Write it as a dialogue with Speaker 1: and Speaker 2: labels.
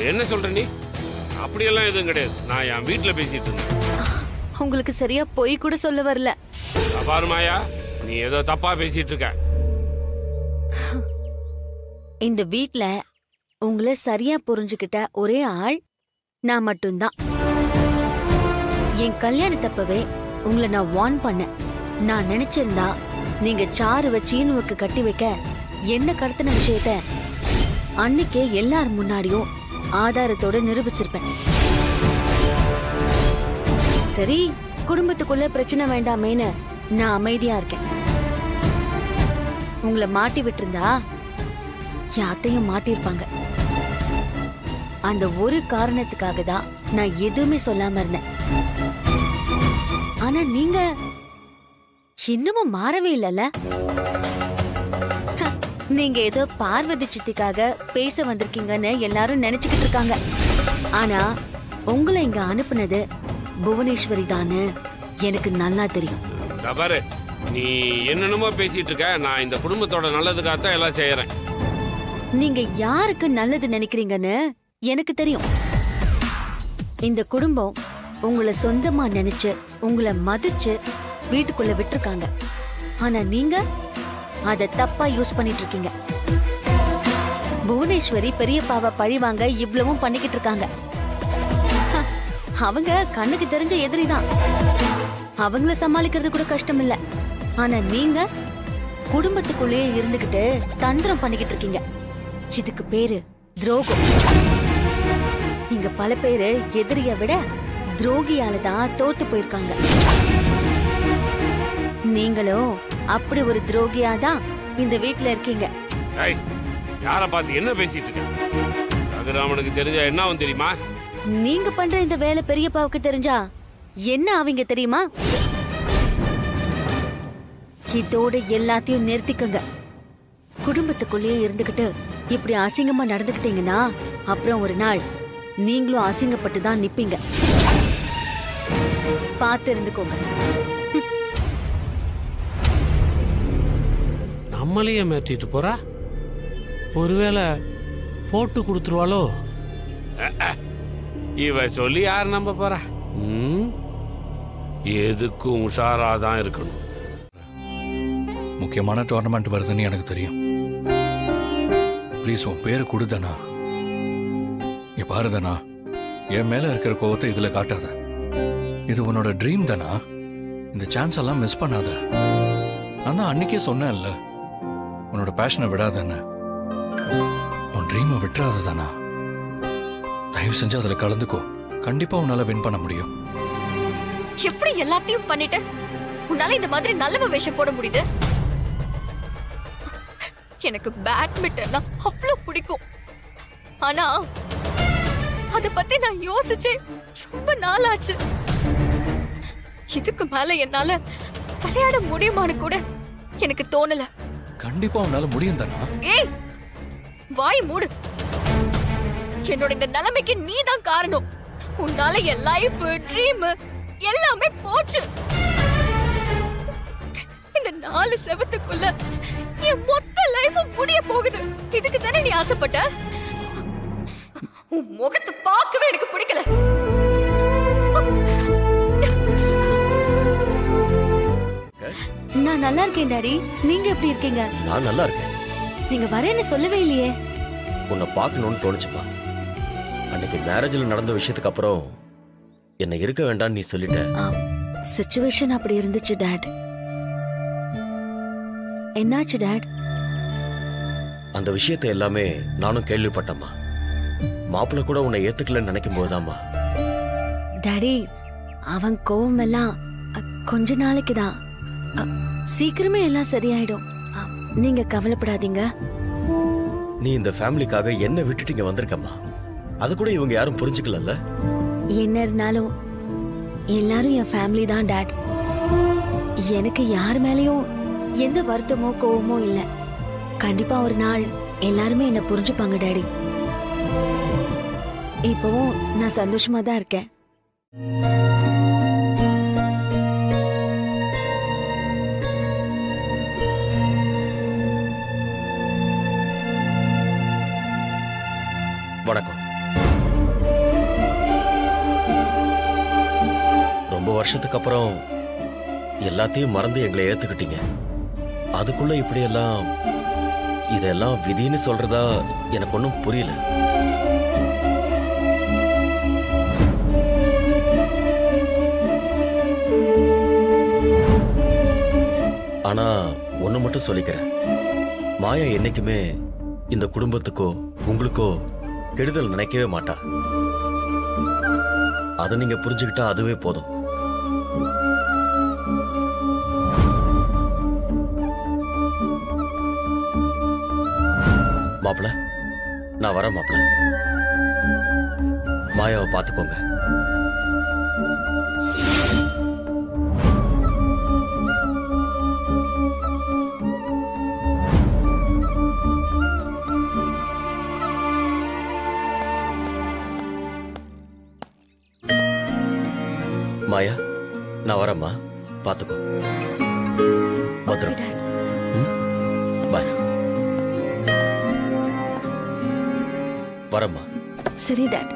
Speaker 1: என்ன சொல்ற நீ? அப்படியெல்லாம் எதுவும் கிடையாது. நான் என் வீட்டுல பேசிட்டு இருந்தேன்.
Speaker 2: உங்களுக்கு சரியா பொய் கூட சொல்ல வரல.
Speaker 1: பாரு மாயா, நீ ஏதோ தப்பா பேசிட்டு இருக்க.
Speaker 2: இந்த வீட்ல உங்களை சரியா புரிஞ்சுக்கிட்ட ஒரே ஆள் நான் மட்டும்தான். என் கல்யாணத்தப்பவே உங்களை நான் வார்ன் பண்ணேன். நான் நினைச்சிருந்தா நீங்க சாரு வச்சீனுக்கு கட்டி வைக்க என்ன கடத்தின விஷயத்த அன்னைக்கே எல்லார் முன்னாடியும் ஆதாரத்தோட நிரூபிச்சிருப்பேன். சரி, குடும்பத்துக்குள்ள பிரச்சனை வேண்டாமேன்னு நான் அமைதியா இருக்கேன். உங்களை மாட்டி விட்டுருந்தா யாத்தையும் மாட்டிருப்பாங்க. அந்த ஒரு காரணத்துக்காக தான் நான் எதுவுமே சொல்லாம இருந்தேன். ஆனா நீங்க இன்னமும் மாறவே இல்லல. நீங்க ஏதோ பார்வதி சித்திக்காக பேச வந்திருக்கீங்கன்னு எல்லாரும் நினைச்சுக்கிட்டு இருக்காங்க. ஆனா உங்களை இங்க அனுப்புனது புவனேஸ்வரி தானு எனக்கு நல்லா தெரியும்.
Speaker 1: பாரு, நீ என்னென்னமோ பேசிட்டு இருக்க. நான் இந்த குடும்பத்தோட நல்லதுக்காகத்தான் எல்லாம் செய்யறேன்.
Speaker 2: நீங்க யாருக்கு நல்லது நினைக்கிறீங்கன்னு எனக்கு தெரியும். இந்த குடும்பம் உங்களை சொந்தமா நினைச்சு உங்களை மதிச்சு வீட்டுக்குள்ள விட்டுருக்காங்க. ஆனா நீங்க அத தப்பா யூஸ் பண்ணிட்டு இருக்கீங்க. புவனேஸ்வரி பெரியப்பாவை பழிவாங்க இவ்வளவும் பண்ணிக்கிட்டு இருக்காங்க. அவங்க கண்ணுக்கு தெரிஞ்ச எதிரிதான். அவங்கள சமாளிக்கிறது கூட கஷ்டம் இல்ல. ஆனா நீங்க குடும்பத்துக்குள்ளேயே இருந்துகிட்டு தந்திரம் பண்ணிக்கிட்டு இருக்கீங்க. இதுக்கு பேரு துரோகம். இங்க பல பேரு எதிரிய விட துரோகியால தான் தோத்து போயிருக்காங்க. நீங்களும் அப்படி ஒரு துரோகியாதான் இந்த வீட்டுல இருக்கீங்க.
Speaker 1: யார பார்த்து என்ன பேசிட்டு இருக்க? ரகுராமனுக்கு தெரிஞ்சா என்ன ஆகும் தெரியுமா?
Speaker 2: நீங்க பண்ற இந்த வேலை பெரியப்பாவுக்கு தெரிஞ்சா என்ன ஆவீங்க தெரியுமா? இதோட எல்லாத்தையும் நிறுத்திக்கங்க. குடும்பத்துக்குள்ளேயே இருந்துகிட்டு இப்படி அசிங்கமா நடந்துக்கிட்டீங்கன்னா அப்புறம் ஒரு நாள் நீங்களும் அசிங்கப்பட்டு தான் நிப்பீங்க. பார்த்து இருந்துக்கோங்க.
Speaker 1: நம்மளையே மாட்டிட்டு போறா. ஒருவேளை போட்டு கொடுத்துருவாளோ? இவ சொல்லி யார் நம்ப போறா? எதுக்கும் உஷாராதான் இருக்கணும்.
Speaker 3: முக்கியமான டோர்னமெண்ட் வருதுன்னு எனக்கு தெரியும். ப்ளீஸ் உன் பேரு கொடுதனா. இங்க பாருதனா, என் மேல இருக்கிற கோவத்தை இதுல காட்டாத. இது உன்னோட ட்ரீம் தானா. இந்த சான்ஸ் எல்லாம் மிஸ் பண்ணாத. நான் தான் அன்னைக்கே சொன்னேன்ல, உன்னோட பேஷனை விடாதன்னு. உன் ட்ரீமை விட்டுறாத தானா. தயவு செஞ்சு அதுல கலந்துக்கோ. கண்டிப்பா உன்னால வின் பண்ண முடியும்.
Speaker 4: எப்படி எல்லாத்தையும் பண்ணிட்டு உன்னால இந்த மாதிரி நல்ல வேஷம் போட முடியுது? எனக்கு பேட்மிண்டன்னா அவ்வளவு பிடிக்கும். ஆனா அத பத்தி நான் யோசிச்சு ரொம்ப நாளாச்சு. இதுக்கு மேல என்னால விளையாட முடியுமான்னு கூட எனக்கு தோணல.
Speaker 3: கண்டிப்பா உன்னால முடியும் தானா.
Speaker 4: ஏய், வாய் மூடு. என்னோட இந்த நிலைமைக்கு நீ தான் காரணம். உன்னால என் லைஃப் ட்ரீம் எல்லாமே போச்சு. இந்த 4 செவத்துக்குள்ள என் மொத்த லைஃப் முடிய போகுது. இதுக்கு தானே நீ ஆசைப்பட்ட? உன் முகத்தை பார்க்கவே எனக்கு பிடிக்கல.
Speaker 2: நான் நல்லா இருக்கேன் டாடி. நீங்க எப்படி இருக்கீங்க?
Speaker 5: நான் நல்லா இருக்கேன்.
Speaker 2: நீங்க வரேன்னு சொல்லவே இல்லையே.
Speaker 5: உன்னை பார்க்கணும்னு தோணுச்சுப்பா. அன்னைக்கு மேரேஜ்ல நடந்த விஷயத்துக்கு அப்புறம் என்ன இருக்க வேண்டாம்னு நீ சொல்லிட்ட.
Speaker 2: சிச்சுவேஷன் அப்படி இருந்துச்சு டாட். என்னாச்சு டாட்?
Speaker 5: அந்த விஷயத்தை எல்லாமே நானும் கேள்விப்பட்டேம்மா. மாப்பிள்ள கூட உன்னை ஏத்துக்கலன்னு நினைக்கும் போதுதாம்மா.
Speaker 2: டாடி, அவன் கோவம் எல்லாம் கொஞ்ச நாளைக்குதான். சீக்கிரமே எல்லாம் சரியாயிடும். நீங்க கவலைப்படாதீங்க.
Speaker 5: நீ இந்த ஃபேமிலிக்காக என்ன விட்டுட்டு இங்க வந்திருக்கம்மா. அது கூட இவங்க யாரும் புரிஞ்சுக்கலல்ல.
Speaker 2: என்ன இருந்தாலும் எல்லாரும் என் ஃபேமிலி தான் டாட். எனக்கு யார் மேலயும் எந்த வருத்தமோ கோவமோ இல்ல. கண்டிப்பா ஒரு நாள் எல்லாருமே என்ன புரிஞ்சுப்பாங்க டாடி. இப்பவும் நான் சந்தோஷமா தான் இருக்கேன்.
Speaker 5: வணக்கம். வருஷத்துக்கு அப்புறம் எல்லாத்தையும் மறந்து எங்களை ஏத்துக்கிட்டீங்க. அதுக்குள்ள இப்படியெல்லாம் இதெல்லாம் விதின்னு சொல்றதா எனக்கு ஒன்றும் புரியல. ஆனா ஒண்ணு மட்டும் சொல்லிக்கிறேன், மாயா என்னைக்குமே இந்த குடும்பத்துக்கோ உங்களுக்கோ கெடுதல் நினைக்கவே மாட்டா. அதை நீங்க புரிஞ்சுக்கிட்டா அதுவே போதும். மாப்பிள, நான் வரேன் மாப்பிள. மாயாவை பார்த்துக்கோங்க. மாயா, நான் வரேம்மா, பார்த்துக்கோ. பத்திரம். பாய். வரேம்மா.
Speaker 2: சரி டாட்.